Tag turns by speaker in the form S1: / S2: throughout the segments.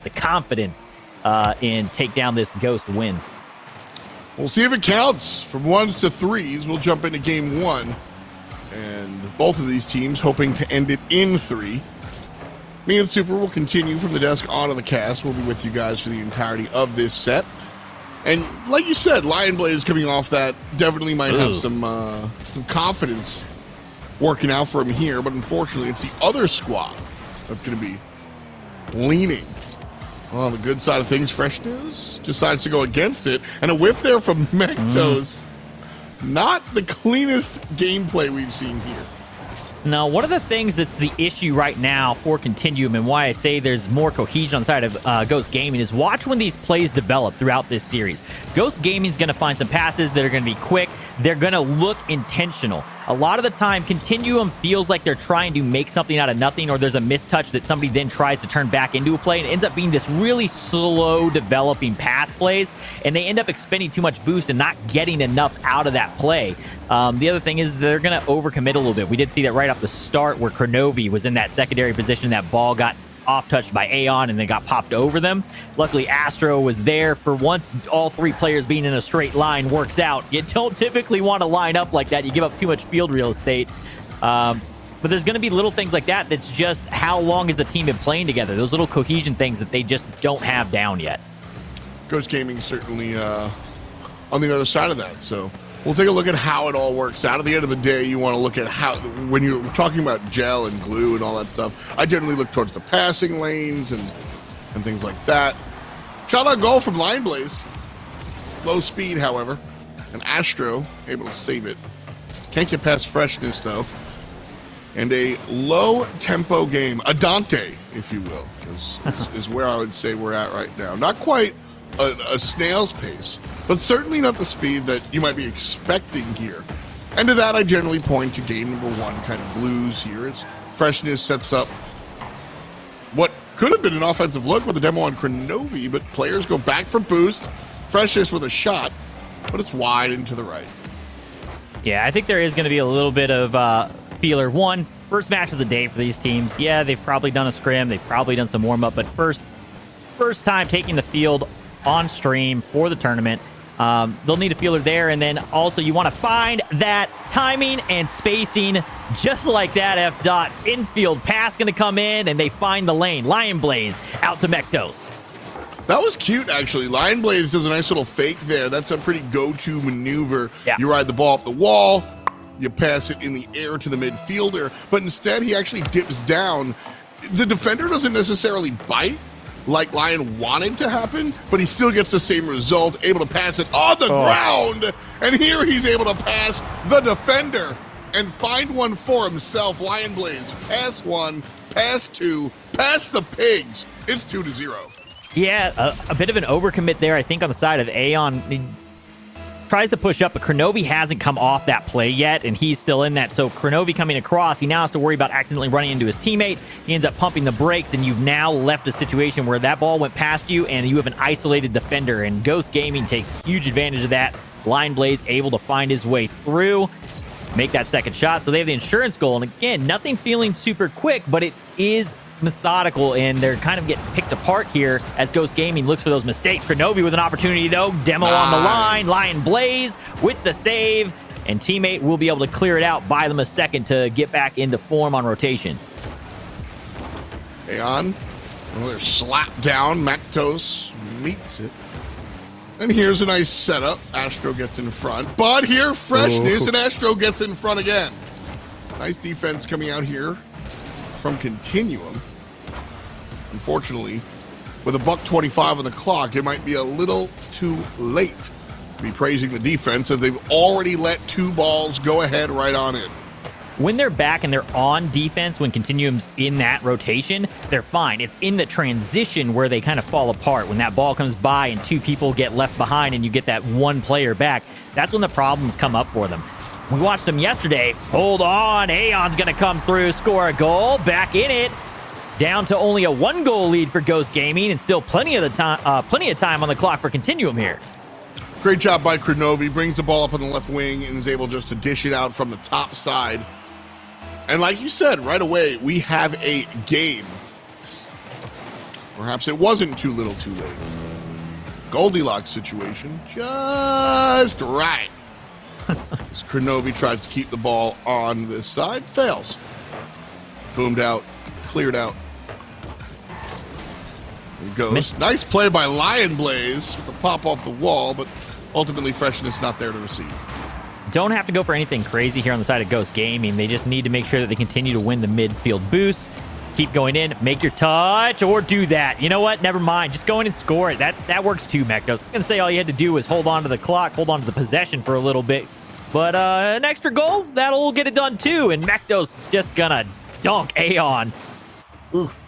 S1: the confidence and take down this Ghost win.
S2: We'll see if it counts. From 1s to 3s, we'll jump into game 1. And both of these teams hoping to end it in 3. Me and Super will continue from the desk onto the cast. We'll be with you guys for the entirety of this set. And like you said, Lion Blaze coming off that definitely might have some confidence working out for him here. But unfortunately, it's the other squad that's going to be leaning on the good side of things. Freshness decides to go against it. And a whiff there from Mektos. Not the cleanest gameplay we've seen here.
S1: Now, one of the things that's the issue right now for Continuum and why I say there's more cohesion on the side of Ghost Gaming is watch when these plays develop throughout this series. Ghost Gaming is going to find some passes that are going to be quick. They're going to look intentional. A lot of the time, Continuum feels like they're trying to make something out of nothing, or there's a mistouch that somebody then tries to turn back into a play, and it ends up being this really slow developing pass plays, and they end up expending too much boost and not getting enough out of that play. The other thing is they're going to overcommit a little bit. We did see that right off the start where Kronovi was in that secondary position. That ball got off-touched by Aeon and then got popped over them. Luckily, Astro was there for once. All three players being in a straight line works out. You don't typically want to line up like that. You give up too much field real estate. But there's going to be little things like that. That's just how long has the team been playing together? Those little cohesion things that they just don't have down yet.
S2: Ghost Gaming certainly on the other side of that. So we'll take a look at how it all works out. At the end of the day, you want to look at how, when you're talking about gel and glue and all that stuff, I generally look towards the passing lanes and things like that. Shot on goal from Lion Blaze. Low speed, however. And Astro able to save it. Can't get past Freshness, though. And a low-tempo game. A Dante, if you will, is where I would say we're at right now. Not quite a snail's pace, but certainly not the speed that you might be expecting here. And to that, I generally point to game number 1, kind of blues here, as Freshness sets up what could have been an offensive look with a demo on Kronovi, but players go back for boost. Freshness with a shot, but it's wide and to the right.
S1: Yeah, I think there is going to be a little bit of feeler. First match of the day for these teams. Yeah, they've probably done a scrim. They've probably done some warm-up, but first time taking the field on stream for the tournament. They'll need a feeler there, and then also you want to find that timing and spacing just like that. F dot infield pass going to come in, and they find the lane. Lion Blaze out to Mektos.
S2: That was cute, actually. Lion Blaze does a nice little fake there. That's a pretty go-to maneuver.
S1: Yeah.
S2: You ride the ball up the wall, you pass it in the air to the midfielder, but instead he actually dips down. The defender doesn't necessarily bite like Lion wanted to happen, but he still gets the same result, able to pass it on the ground. And here he's able to pass the defender and find one for himself. Lion Blaze, pass 1, pass 2, pass the pigs. It's 2-0.
S1: Yeah, a bit of an overcommit there, I think, on the side of Aeon. He tries to push up, but Kronovi hasn't come off that play yet, and he's still in that. So Kronovi coming across, he now has to worry about accidentally running into his teammate. He ends up pumping the brakes, and you've now left a situation where that ball went past you, and you have an isolated defender, and Ghost Gaming takes huge advantage of that. Lion Blaze able to find his way through, make that second shot. So they have the insurance goal, and again, nothing feeling super quick, but it is methodical, and they're kind of getting picked apart here as Ghost Gaming looks for those mistakes. Kronovi with an opportunity, though. Demo on the line. Lion Blaze with the save, and teammate will be able to clear it out. Buy them a second to get back into form on rotation.
S2: Aeon, another slap down. Mektos meets it. And here's a nice setup. Astro gets in front, but here Freshness, and Astro gets in front again. Nice defense coming out here from Continuum. Unfortunately, with a $1:25 on the clock, it might be a little too late to be praising the defense, as they've already let 2 balls go ahead right on in.
S1: When they're back and they're on defense, when Continuum's in that rotation, they're fine. It's in the transition where they kind of fall apart. When that ball comes by and 2 people get left behind and you get that 1 player back, that's when the problems come up for them. We watched them yesterday. Hold on. Aeon's going to come through, score a goal, back in it. Down to only a 1-goal lead for Ghost Gaming, and still plenty of time on the clock for Continuum here.
S2: Great job by Kronovi. Brings the ball up on the left wing and is able just to dish it out from the top side. And like you said, right away, we have a game. Perhaps it wasn't too little too late. Goldilocks situation, just right. As Kronovi tries to keep the ball on this side, fails. Boomed out, cleared out. There he goes. Nice play by Lion Blaze with the pop off the wall, but ultimately Freshness not there to receive.
S1: Don't have to go for anything crazy here on the side of Ghost Gaming. They just need to make sure that they continue to win the midfield boost. Keep going in, make your touch, or do that. You know what? Never mind. Just go in and score it. That works too, Mektos. I'm going to say all you had to do was hold on to the clock, hold on to the possession for a little bit. But an extra goal, that'll get it done too. And Mektos just going to dunk Aeon.
S2: Oof.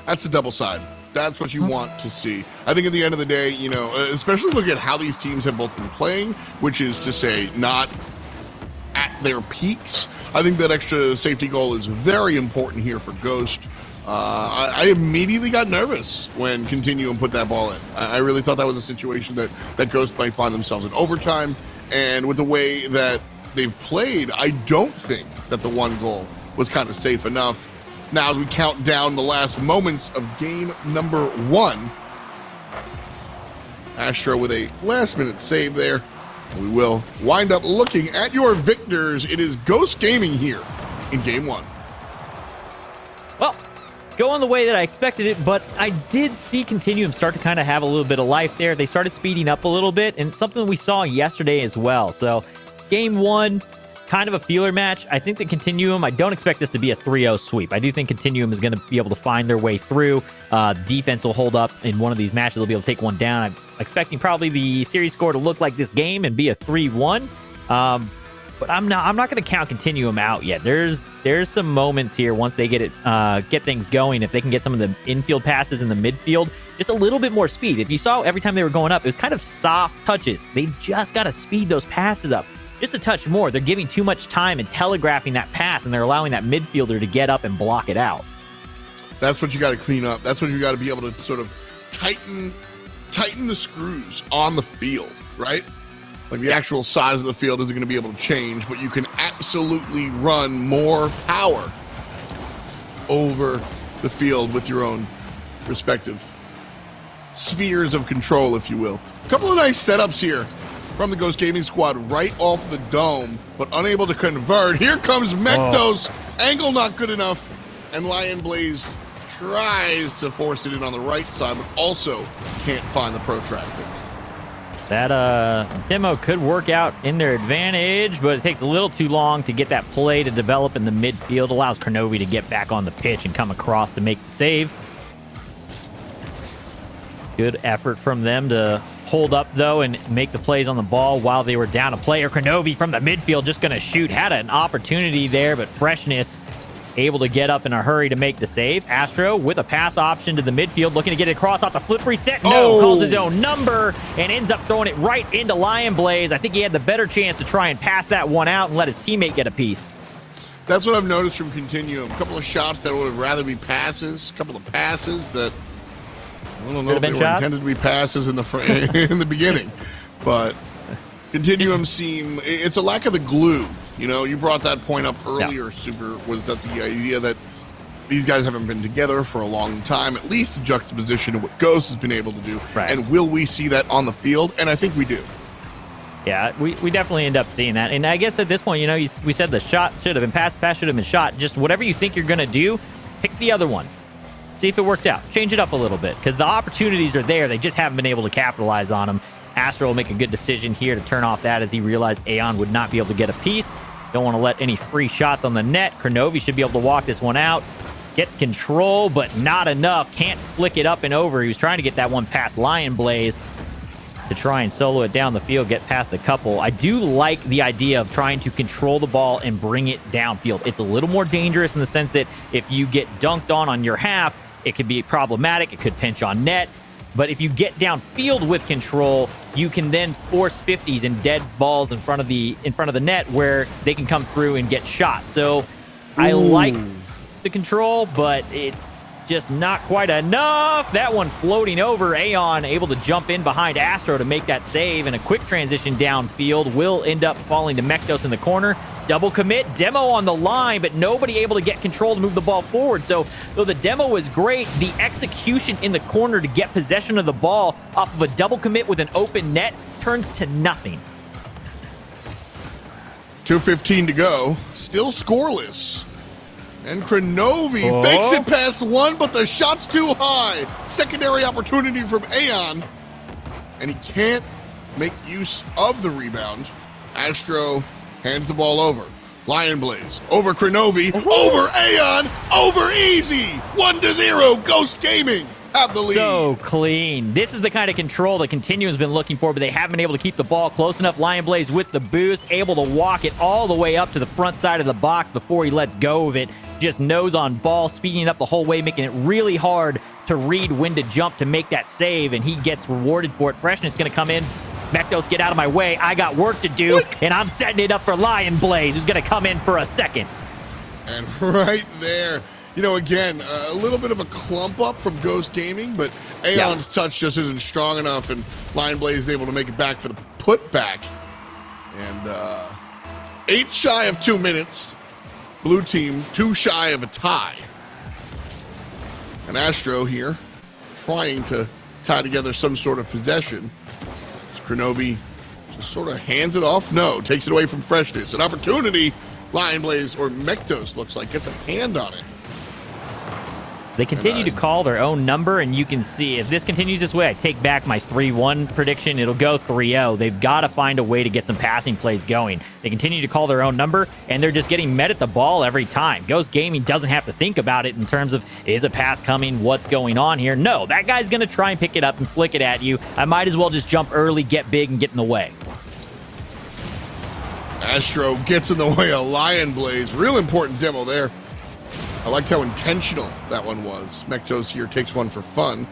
S2: That's the double side. That's what you want to see. I think at the end of the day, you know, especially look at how these teams have both been playing, which is to say not at their peaks. I think that extra safety goal is very important here for Ghost. I immediately got nervous when Continuum put that ball in. I really thought that was a situation that Ghost might find themselves in overtime. And with the way that they've played, I don't think that the one goal was kind of safe enough. Now, as we count down the last moments of game number 1, Astro with a last-minute save there. And we will wind up looking at your victors. It is Ghost Gaming here in game 1.
S1: Well, going the way that I expected it, but I did see Continuum start to kind of have a little bit of life there. They started speeding up a little bit, and something we saw yesterday as well. So, game 1, kind of a feeler match. I think that Continuum, I don't expect this to be a 3-0 sweep. I do think Continuum is going to be able to find their way through. Defense will hold up in one of these matches. They'll be able to take one down. I'm expecting probably the series score to look like this game and be a 3-1. But I'm not going to count Continuum out yet. There's some moments here once they get things going. If they can get some of the infield passes in the midfield, just a little bit more speed. If you saw every time they were going up, it was kind of soft touches. They just got to speed those passes up just a touch more. They're giving too much time and telegraphing that pass, and they're allowing that midfielder to get up and block it out.
S2: That's what you got to clean up. That's what you got to be able to sort of tighten the screws on the field, right? Like the actual size of the field isn't going to be able to change, but you can absolutely run more power over the field with your own respective spheres of control, if you will. A couple of nice setups here from the Ghost Gaming squad right off the dome, but unable to convert. Here comes Mektos. Angle not good enough, and Lion Blaze tries to force it in on the right side, but also can't find the protractor.
S1: That demo could work out in their advantage, but it takes a little too long to get that play to develop in the midfield. Allows Kronovi to get back on the pitch and come across to make the save. Good effort from them to hold up, though, and make the plays on the ball while they were down a player. Kronovi from the midfield just going to shoot. Had an opportunity there, but Freshness able to get up in a hurry to make the save. Astro with a pass option to the midfield, looking to get it across off the flip reset. No, calls his own number and ends up throwing it right into Lion Blaze. I think he had the better chance to try and pass that one out and let his teammate get a piece.
S2: That's what I've noticed from Continuum. A couple of shots that would rather be passes. A couple of passes that I don't know if they were intended to be passes in the in the beginning, but Continuum seem it's a lack of the glue. You know, you brought that point up earlier, Super, was that the idea that these guys haven't been together for a long time, at least a juxtaposition of what Ghost has been able to do.
S1: Right.
S2: And will we see that on the field? And I think we do.
S1: Yeah, we definitely end up seeing that. And I guess at this point, you know, we said the shot should have been passed, pass should have been shot. Just whatever you think you're going to do, pick the other one. See if it works out. Change it up a little bit because the opportunities are there. They just haven't been able to capitalize on them. Astro will make a good decision here to turn off that as he realized Aeon would not be able to get a piece. Don't want to let any free shots on the net. Kronovi should be able to walk this one out. Gets control, but not enough. Can't flick it up and over. He was trying to get that one past Lion Blaze to try and solo it down the field, get past a couple. I do like the idea of trying to control the ball and bring it downfield. It's a little more dangerous in the sense that if you get dunked on your half, it could be problematic. It could pinch on net. But if you get downfield with control, you can then force 50s and dead balls in front of the net where they can come through and get shot. So I like the control, but it's just not quite enough. That one floating over. Aeon able to jump in behind Astro to make that save, and a quick transition downfield will end up falling to Mektos in the corner. Double commit, demo on the line, but nobody able to get control to move the ball forward. So though the demo was great, the execution in the corner to get possession of the ball off of a double commit with an open net turns to nothing.
S2: 2:15 to go, still scoreless. And Krenovi fakes it past one, but the shot's too high. Secondary opportunity from Aeon, and he can't make use of the rebound. Astro hands the ball over. Lion Blaze over Krenovi, over Aeon, over easy. 1-0, Ghost Gaming have the lead.
S1: So clean. This is the kind of control that Continuum's been looking for, but they haven't been able to keep the ball close enough. Lion Blaze with the boost, able to walk it all the way up to the front side of the box before he lets go of it. Just nose on ball, speeding it up the whole way, making it really hard to read when to jump to make that save, and he gets rewarded for it. Freshness going to come in. Mektos, get out of my way. I got work to do, and I'm setting it up for Lion Blaze, who's going to come in for a second.
S2: And right there, you know, again, a little bit of a clump up from Ghost Gaming, but Aeon's touch just isn't strong enough, and Lion Blaze is able to make it back for the putback. And 8 shy of 2 minutes. Blue team 2 shy of a tie. And Astro here trying to tie together some sort of possession. Krenovi just sort of hands it off. No, takes it away from Freshness. An opportunity. Lion Blaze or Mektos looks like gets a hand on it.
S1: They continue to call their own number, and you can see if this continues this way, I take back my 3-1 prediction. It'll go 3-0. They've got to find a way to get some passing plays going. They continue to call their own number, and they're just getting met at the ball every time. Ghost Gaming doesn't have to think about it in terms of, is a pass coming? What's going on here? No, that guy's going to try and pick it up and flick it at you. I might as well just jump early, get big, and get in the way.
S2: Astro gets in the way of Lion Blaze. Real important demo there. I liked how intentional that one was. Mektos here takes one for fun.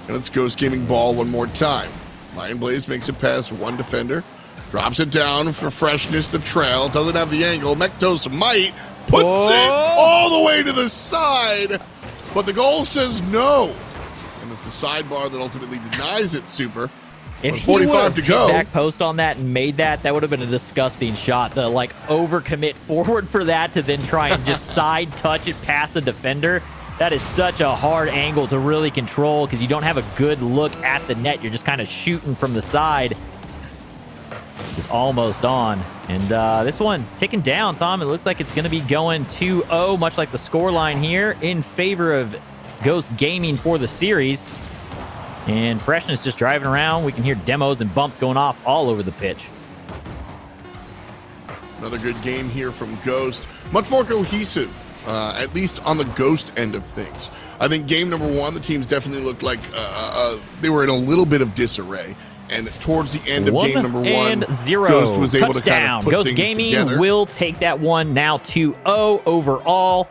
S2: And it's Ghost Gaming ball one more time. Lion Blaze makes it past one defender. Drops it down for Freshness to trail. Doesn't have the angle. Mektos might. Puts it all the way to the side. But the goal says no. And it's the sidebar that ultimately denies it, Super.
S1: If he
S2: 45 to go.
S1: Back post on that and made that would have been a disgusting shot. The like overcommit forward for that to then try and just side touch it past the defender. That is such a hard angle to really control because you don't have a good look at the net. You're just kind of shooting from the side. It's almost on. And this one ticking down, Tom. It looks like it's going to be going 2-0, much like the scoreline here, in favor of Ghost Gaming for the series. And Freshness just driving around. We can hear demos and bumps going off all over the pitch.
S2: Another good game here from Ghost. Much more cohesive, at least on the Ghost end of things. I think game number 1, the teams definitely looked like they were in a little bit of disarray. And towards the end of game number 1, Ghost was able to kind of put
S1: Ghost
S2: things
S1: Gaming
S2: together.
S1: will take that one now 2-0 overall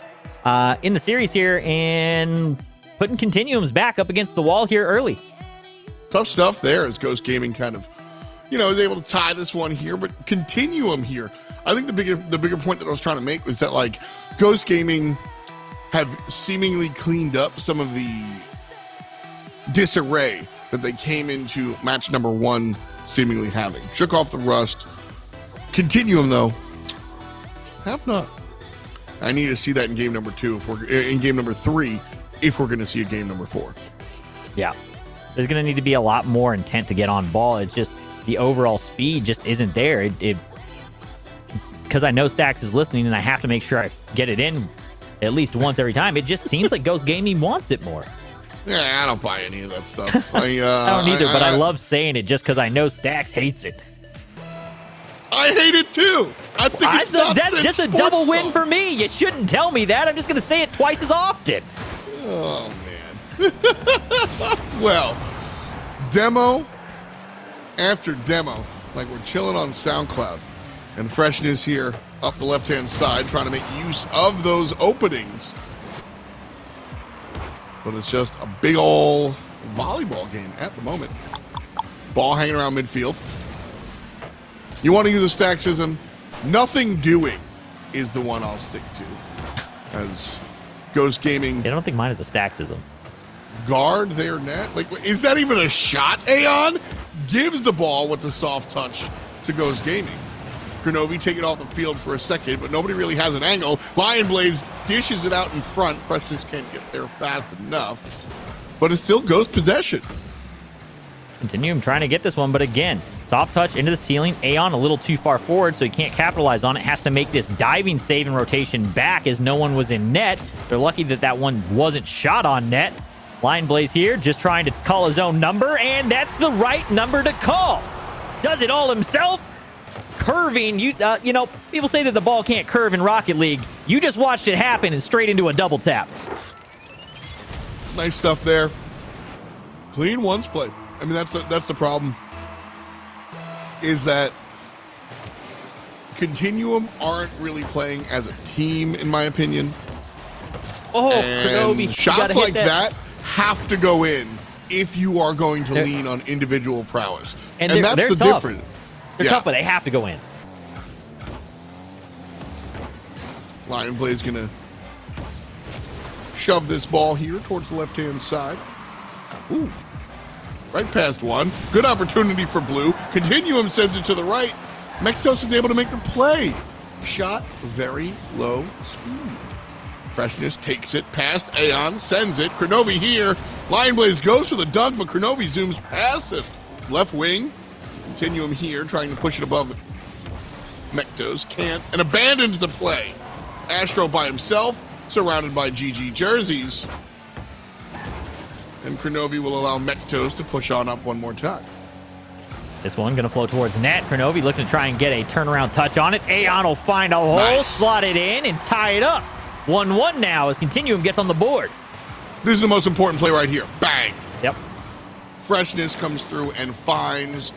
S1: in the series here, and putting Continuums back up against the wall here early.
S2: Tough stuff there as Ghost Gaming kind of, you know, is able to tie this one here, but Continuum here. I think the bigger point that I was trying to make was that, like, Ghost Gaming have seemingly cleaned up some of the disarray that they came into match number 1 seemingly having. Shook off the rust. Continuum, though, have not. I need to see that in game number 2, in game number 3, if we're going to see a game number 4.
S1: Yeah. There's going to need to be a lot more intent to get on ball. It's just the overall speed just isn't there. Because I know Stax is listening and I have to make sure I get it in at least once every time. It just seems like Ghost Gaming wants it more.
S2: Yeah, I don't buy any of that stuff. I
S1: don't either, but I love saying it just because I know Stax hates it.
S2: I hate it too. I think it's
S1: that's just a double win for me. You shouldn't tell me that. I'm just going to say it twice as often.
S2: Oh, man. Well, demo after demo, like we're chilling on SoundCloud. And Freshness here up the left-hand side trying to make use of those openings. But it's just a big ol' volleyball game at the moment. Ball hanging around midfield. You want to use a Staxism? Nothing doing is the one I'll stick to. As Ghost Gaming.
S1: I don't think mine is a stacksism.
S2: Guard their net. Like, is that even a shot? Aeon gives the ball with the soft touch to Ghost Gaming. Kronovi take it off the field for a second, but nobody really has an angle. Lion Blaze dishes it out in front. Freshness can't get there fast enough, but it's still Ghost possession.
S1: Continuum trying to get this one, but again, soft touch into the ceiling. Aeon a little too far forward, so he can't capitalize on it. Has to make this diving save and rotation back as no one was in net. They're lucky that that one wasn't shot on net. Lion Blaze here just trying to call his own number, and that's the right number to call. Does it all himself. Curving, you know, people say that the ball can't curve in Rocket League. You just watched it happen and straight into a double tap.
S2: Nice stuff there. Clean once play. I mean, that's the problem. Is that Continuum aren't really playing as a team, in my opinion.
S1: Oh,
S2: and
S1: Kronovi,
S2: shots like that have to go in if you are going to lean on individual prowess. And that's
S1: they're
S2: the
S1: tough.
S2: difference.
S1: They're tough, but they have to go in.
S2: Lion Blaze gonna shove this ball here towards the left-hand side. Ooh, right past one. Good opportunity for blue. Continuum sends it to the right. Mektos is able to make the play. Shot very low speed. Freshness takes it past Aeon, sends it. Kronovi here. Lion Blaze goes for the dunk, but Kronovi zooms past it. Left wing. Continuum here, trying to push it above Mektos. Can't, and abandons the play. Astro by himself, surrounded by GG jerseys. And Kronovi will allow Mektos to push on up one more time.
S1: This one going to flow towards net. Kronovi looking to try and get a turnaround touch on it. Aeon will find a hole, slot it in, and tie it up. 1-1 now as Continuum gets on the board.
S2: This is the most important play right here. Bang.
S1: Yep.
S2: Freshness comes through and finds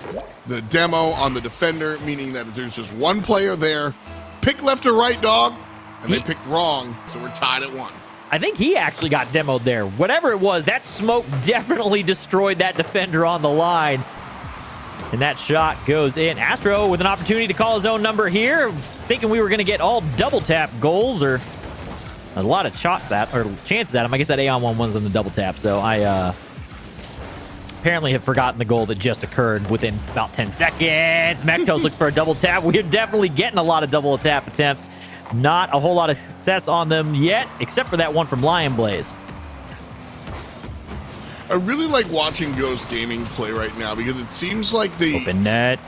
S2: the demo on the defender, meaning that there's just one player there. Pick left or right, dog. And they picked wrong, so we're tied at 1.
S1: I think he actually got demoed there. Whatever it was, that smoke definitely destroyed that defender on the line. And that shot goes in. Astro with an opportunity to call his own number here, thinking we were going to get all double tap goals or a lot of chances at him. I guess that Aeon one was on the double tap, so I apparently have forgotten the goal that just occurred within about 10 seconds. Mektos looks for a double tap. We're definitely getting a lot of double tap attempts. Not a whole lot of success on them yet, except for that one from Lion Blaze.
S2: I really like watching Ghost Gaming play right now because it seems like they...
S1: Open net.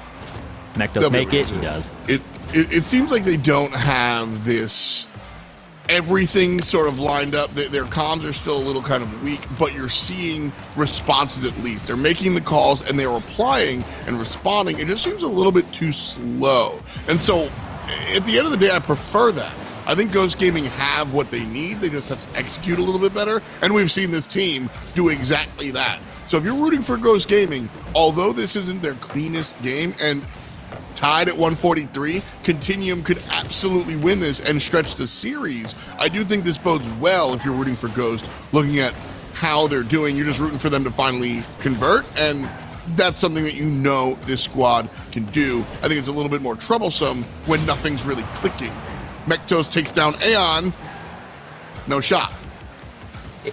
S1: Mektos make it? He does.
S2: It seems like they don't have this... everything sort of lined up. Their comms are still a little kind of weak, but you're seeing responses at least. They're making the calls and they're replying and responding. It just seems a little bit too slow. And so at the end of the day, I prefer that. I think Ghost Gaming have what they need. They just have to execute a little bit better. And we've seen this team do exactly that. So if you're rooting for Ghost Gaming, although this isn't their cleanest game and tied at 143, Continuum could absolutely win this and stretch the series. I do think this bodes well if you're rooting for Ghost, looking at how they're doing. You're just rooting for them to finally convert, and that's something that you know this squad can do. I think it's a little bit more troublesome when nothing's really clicking. Mektos takes down Aeon. No shot.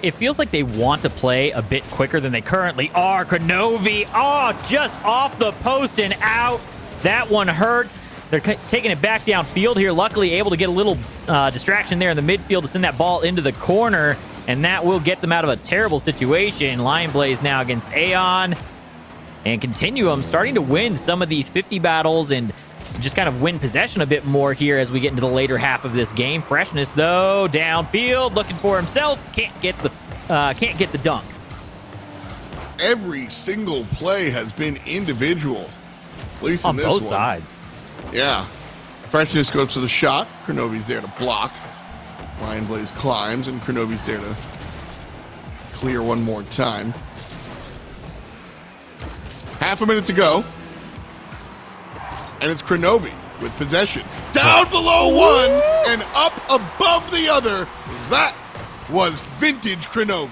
S1: It feels like they want to play a bit quicker than they currently are. Kronovi, just off the post and out. That one hurts. They're taking it back downfield here. Luckily able to get a little distraction there in the midfield to send that ball into the corner, and that will get them out of a terrible situation. Lion Blaze now against Aeon. And Continuum starting to win some of these 50 battles and just kind of win possession a bit more here as we get into the later half of this game. Freshness, though, downfield, looking for himself. Can't get the dunk.
S2: Every single play has been individual. At least
S1: on
S2: in this
S1: both
S2: one.
S1: Sides.
S2: Yeah. Freshness goes to the shot. Kronovi's there to block. Lion Blaze climbs, and Kronovi's there to clear one more time. Half a minute to go. And it's Kronovi with possession. Down below one and up above the other. That was vintage Kronovi.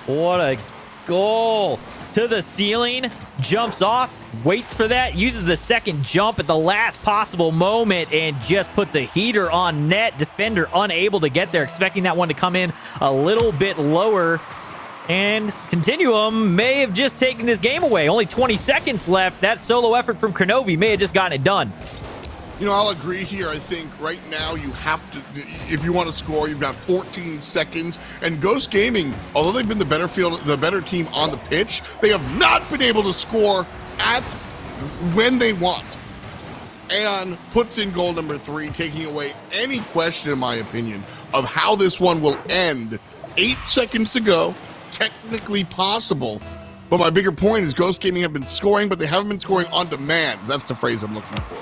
S1: What a goal to the ceiling, jumps off, waits for that, uses the second jump at the last possible moment, and just puts a heater on net. Defender unable to get there, expecting that one to come in a little bit lower. And Continuum may have just taken this game away. Only 20 seconds left. That solo effort from Kronovi may have just gotten it done.
S2: You know, I'll agree here. I think right now you have to, if you want to score, you've got 14 seconds. And Ghost Gaming, although they've been the better team on the pitch, they have not been able to score at when they want. And puts in goal number 3, taking away any question, in my opinion, of how this one will end. 8 seconds to go, technically possible. But my bigger point is Ghost Gaming have been scoring, but they haven't been scoring on demand. That's the phrase I'm looking for.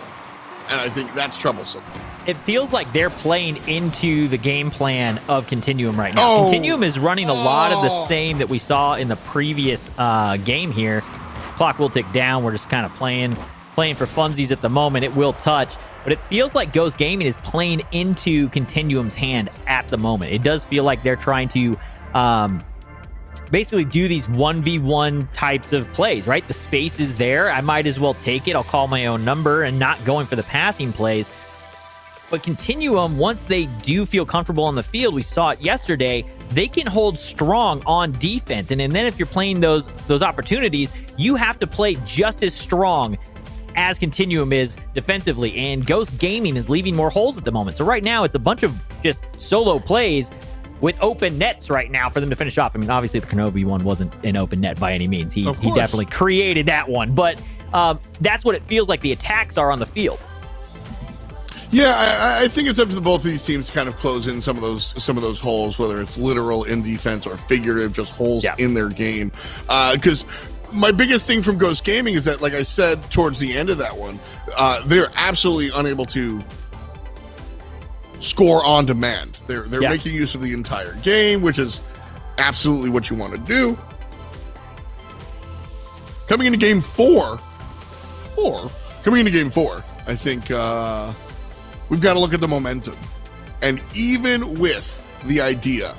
S2: And I think that's troublesome.
S1: It feels like they're playing into the game plan of Continuum right now. Continuum is running a lot of the same that we saw in the previous game here. Clock will tick down. We're just kind of playing for funsies at the moment. It will touch. But it feels like Ghost Gaming is playing into Continuum's hand at the moment. It does feel like they're trying to basically do these 1v1 types of plays, right? The space is there. I might as well take it. I'll call my own number and not going for the passing plays. But Continuum, once they do feel comfortable on the field, we saw it yesterday, they can hold strong on defense. And then if you're playing those opportunities, you have to play just as strong as Continuum is defensively. And Ghost Gaming is leaving more holes at the moment. So right now, it's a bunch of just solo plays with open nets right now for them to finish off. I mean, obviously the Kronovi one wasn't an open net by any means. He definitely created that one, but that's what it feels like the attacks are on the field.
S2: Yeah, I think it's up to both of these teams to kind of close in some of those holes, whether it's literal in defense or figurative, just holes in their game. Because my biggest thing from Ghost Gaming is that, like I said, towards the end of that one, they're absolutely unable to score on demand. They're making use of the entire game, which is absolutely what you want to do. Coming into game four, I think we've got to look at the momentum. And even with the idea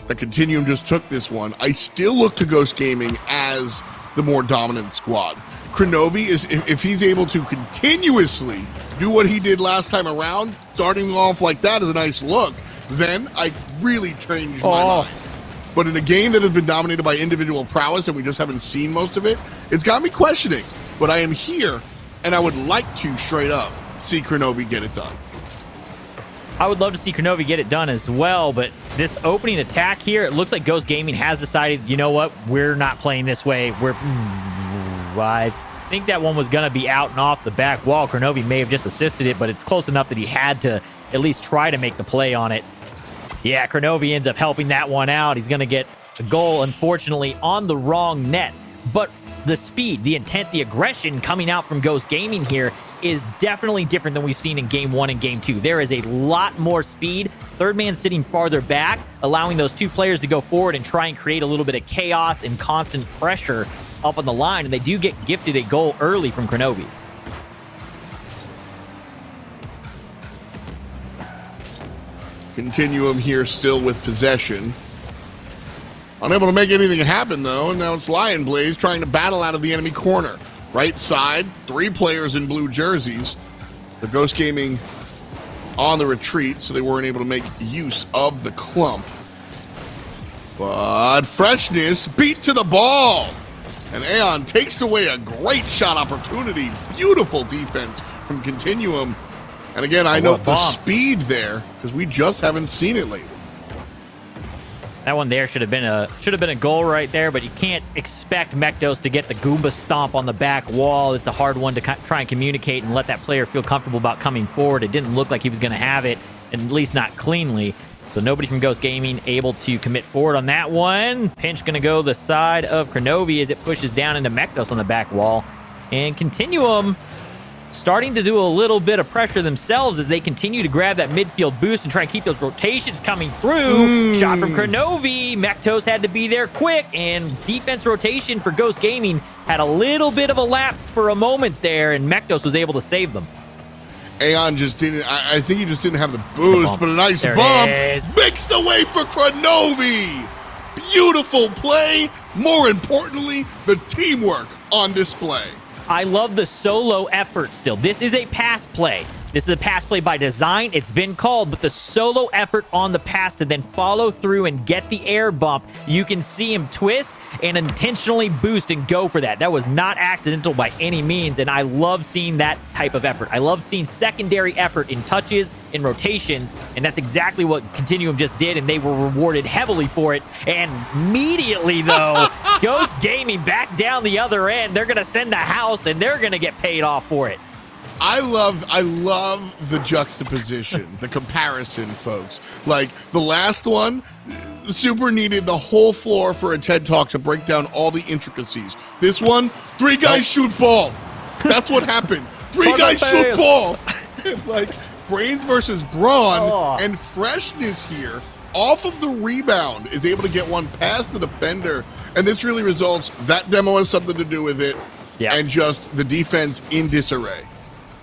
S2: that Continuum just took this one, I still look to Ghost Gaming as the more dominant squad. Kronovi is, if he's able to continuously do what he did last time around, starting off like that is a nice look, then I really change my mind. But in a game that has been dominated by individual prowess and we just haven't seen most of it, it's got me questioning. But I am here, and I would like to straight up see Kronovi get it done.
S1: I would love to see Kronovi get it done as well, but this opening attack here, it looks like Ghost Gaming has decided, you know what, we're not playing this way. I think that one was going to be out and off the back wall. Kronovi may have just assisted it, but it's close enough that he had to at least try to make the play on it. Yeah, Kronovi ends up helping that one out. He's going to get a goal, unfortunately, on the wrong net. But the speed, the intent, the aggression coming out from Ghost Gaming here is definitely different than we've seen in game 1 and game 2. There is a lot more speed. Third man sitting farther back, allowing those two players to go forward and try and create a little bit of chaos and constant pressure up on the line, and they do get gifted a goal early from Kronovi.
S2: Continuum here still with possession. Unable to make anything happen, though, and now it's Lion Blaze trying to battle out of the enemy corner. Right side, 3 players in blue jerseys. The Ghost Gaming on the retreat, so they weren't able to make use of the clump. But Freshness beat to the ball. And Aeon takes away a great shot opportunity. Beautiful defense from Continuum. And again, I note the speed there because we just haven't seen it lately.
S1: That one there should have been a goal right there, but you can't expect Mektos to get the Goomba stomp on the back wall. It's a hard one to try and communicate and let that player feel comfortable about coming forward. It didn't look like he was going to have it, and at least not cleanly. So nobody from Ghost Gaming able to commit forward on that one. Pinch going to go the side of Kronovi as it pushes down into Mektos on the back wall. And Continuum starting to do a little bit of pressure themselves as they continue to grab that midfield boost and try and keep those rotations coming through. Shot from Kronovi. Mektos had to be there quick, and defense rotation for Ghost Gaming had a little bit of a lapse for a moment there, and Mektos was able to save them.
S2: Aeon just didn't, I think he just didn't have the boost, but a nice bump. Mixed away for Kronovi. beautiful play. More importantly, the teamwork on display.
S1: I love the solo effort still. This is a pass play. This is a pass play by design. It's been called, but the solo effort on the pass to then follow through and get the air bump, you can see him twist and intentionally boost and go for that. That was not accidental by any means, and I love seeing that type of effort. I love seeing secondary effort in touches, in rotations, and that's exactly what Continuum just did, and they were rewarded heavily for it. And immediately, though, Ghost Gaming back down the other end. They're going to send the house, and they're going to get paid off for it.
S2: I love the juxtaposition, the comparison, folks. Like the last one, Super needed the whole floor for a TED Talk to break down all the intricacies. This one, 3 guys shoot ball. That's what happened. 3 guys shoot ball. Like brains versus brawn, and freshness here off of the rebound is able to get one past the defender, and this really results. That demo has something to do with it, and just the defense in disarray.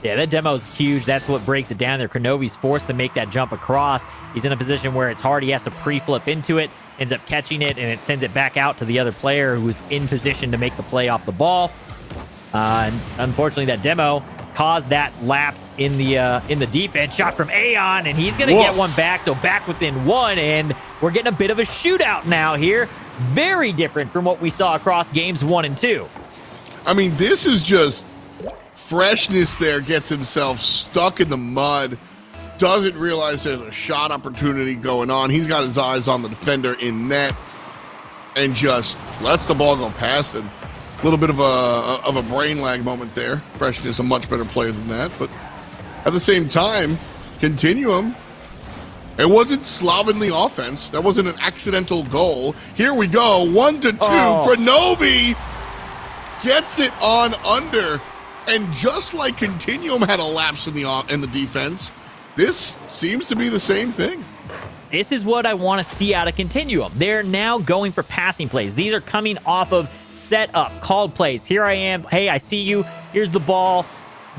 S1: Yeah, that demo is huge. That's what breaks it down there. Kronovi's forced to make that jump across. He's in a position where it's hard. He has to pre-flip into it, ends up catching it, and it sends it back out to the other player who's in position to make the play off the ball. And unfortunately, that demo caused that lapse in the defense. Shot from Aeon, and he's going to get one back. So back within 1, and we're getting a bit of a shootout now here. Very different from what we saw across games 1 and 2.
S2: I mean, this is just freshness there. Gets himself stuck in the mud. Doesn't realize there's a shot opportunity going on. He's got his eyes on the defender in net and just lets the ball go past him. A little bit of a brain lag moment there. Freshness, a much better player than that. But at the same time, Continuum, it wasn't slovenly offense. That wasn't an accidental goal. Here we go. 1-2. Kronovi gets it on under. And just like Continuum had a lapse in the defense, this seems to be the same thing.
S1: This is what I want to see out of Continuum. They're now going for passing plays. These are coming off of setup, called plays. Here I am. Hey, I see you. Here's the ball.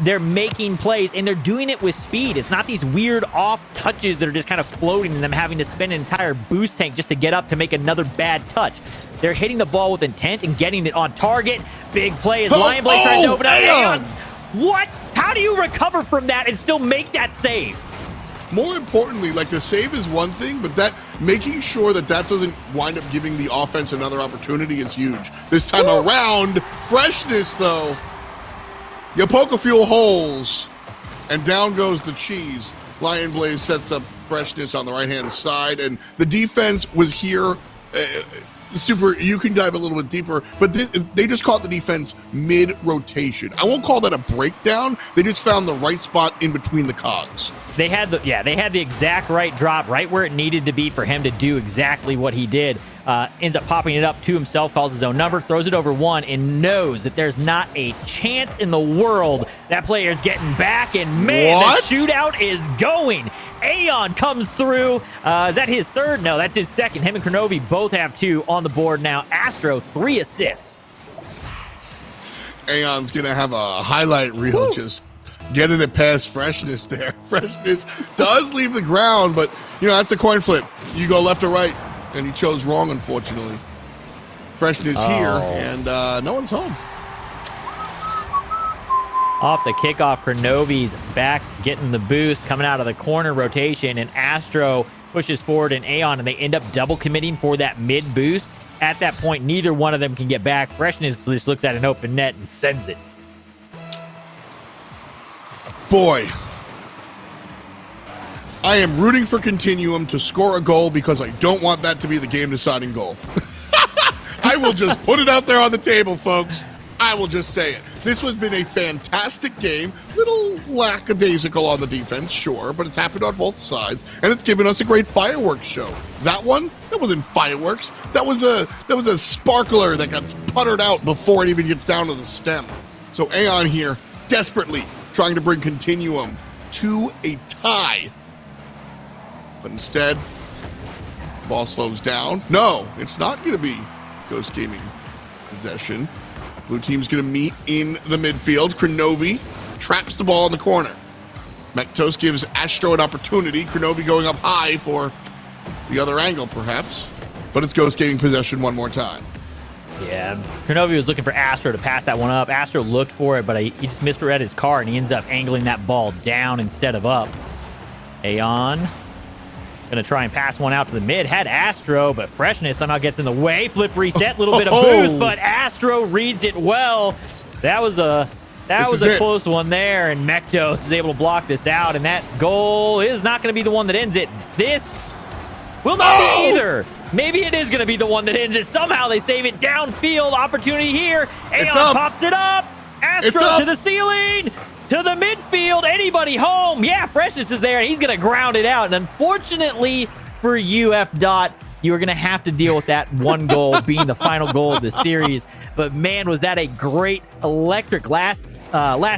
S1: They're making plays, and they're doing it with speed. It's not these weird off touches that are just kind of floating and them having to spend an entire boost tank just to get up to make another bad touch. They're hitting the ball with intent and getting it on target. Big play as Lion Blade tries to open up. Aeon. What? How do you recover from that and still make that save?
S2: More importantly, like the save is one thing, but that making sure that doesn't wind up giving the offense another opportunity is huge. This time around, freshness though. You poke a few holes, and down goes the cheese. Lion Blaze sets up freshness on the right-hand side, and the defense was here. Super, you can dive a little bit deeper, but they just caught the defense mid-rotation. I won't call that a breakdown. They just found the right spot in between the cogs.
S1: They had the exact right drop, right where it needed to be for him to do exactly what he did. Ends up popping it up to himself, calls his own number, throws it over 1, and knows that there's not a chance in the world that player's getting back. And man, the shootout is going. Aeon comes through. Is that his third? No, that's his second. Him and Kronovi both have 2 on the board now. Astro, 3 assists.
S2: Aeon's going to have a highlight reel just getting it past freshness there. Freshness does leave the ground, but, that's a coin flip. You go left or right, and he chose wrong, unfortunately. Freshness here, and no one's home.
S1: Off the kickoff, Kronovi's back getting the boost, coming out of the corner rotation, and Astro pushes forward and Aeon, and they end up double committing for that mid boost. At that point, neither one of them can get back. Freshness just looks at an open net and sends it.
S2: Boy, I am rooting for Continuum to score a goal because I don't want that to be the game-deciding goal. I will just put it out there on the table, folks. I will just say it. This has been a fantastic game. Little lackadaisical on the defense, sure, but it's happened on both sides, and it's given us a great fireworks show. That wasn't fireworks. That was a sparkler that got puttered out before it even gets down to the stem. So Aeon here, desperately trying to bring Continuum to a tie. But instead, ball slows down. No, it's not going to be Ghost Gaming possession. Blue team's going to meet in the midfield. Kronovi traps the ball in the corner. Mektos gives Astro an opportunity. Kronovi going up high for the other angle, perhaps. but it's Ghost Gaming possession one more time.
S1: Yeah, Kronovi was looking for Astro to pass that one up. Astro looked for it, but he just misread his card, and he ends up angling that ball down instead of up. Aeon going to try and pass one out to the mid. Had Astro, but Freshness somehow gets in the way. Flip reset, little bit of boost, but Astro reads it well. That was a close one there, and Mektos is able to block this out, and that goal is not going to be the one that ends it. This will not be either. Maybe it is going to be the one that ends it. Somehow they save it downfield. Opportunity here. Aeon pops it up. Astro to the ceiling. To the midfield. Anybody home? Yeah, Freshness is there, and he's going to ground it out. And unfortunately for you, F. Dot, you are going to have to deal with that one goal being the final goal of the series. But man, was that a great electric last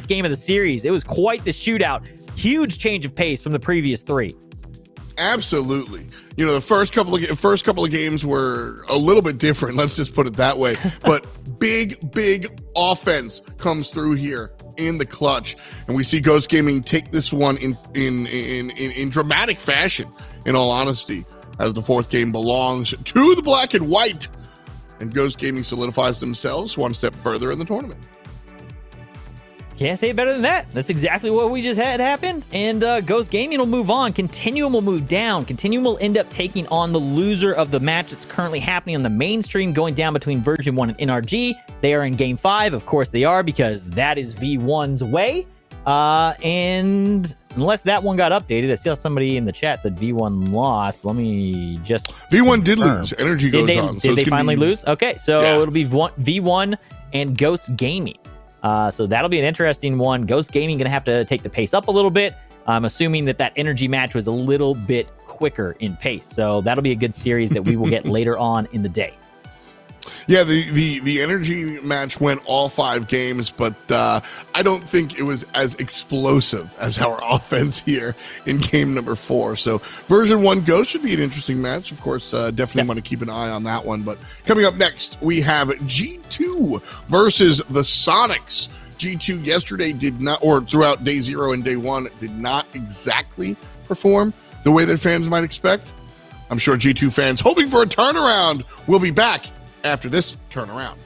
S1: game of the series. It was quite the shootout. Huge change of pace from the previous three.
S2: Absolutely. You know, the first couple of games were a little bit different. Let's just put it that way. But big offense comes through here in the clutch, and we see Ghost Gaming take this one in dramatic fashion. In all honesty, as the fourth game belongs to the black and white, and Ghost Gaming solidifies themselves one step further in the tournament.
S1: Can't say it better than that. That's exactly what we just had happen. And Ghost Gaming will move on. Continuum will move down. Continuum will end up taking on the loser of the match that's currently happening on the mainstream, going down between version 1 and NRG. They are in game 5. Of course they are, because that is V1's way. And unless that one got updated, I saw somebody in the chat said V1 lost. Let me just
S2: V1 did lose. Energy goes on.
S1: So did they finally lose? Okay, so it'll be V1 and Ghost Gaming. So that'll be an interesting one. Ghost Gaming going to have to take the pace up a little bit. I'm assuming that energy match was a little bit quicker in pace. So that'll be a good series that we will get later on in the day.
S2: Yeah, the energy match went all 5 games, but I don't think it was as explosive as our offense here in game number 4. So version 1 Ghost should be an interesting match. Of course, definitely want to keep an eye on that one. But coming up next, we have G2 versus the Sonics. G2 yesterday did not, or throughout day 0 and day 1, did not exactly perform the way that fans might expect. I'm sure G2 fans hoping for a turnaround will be back after this turnaround.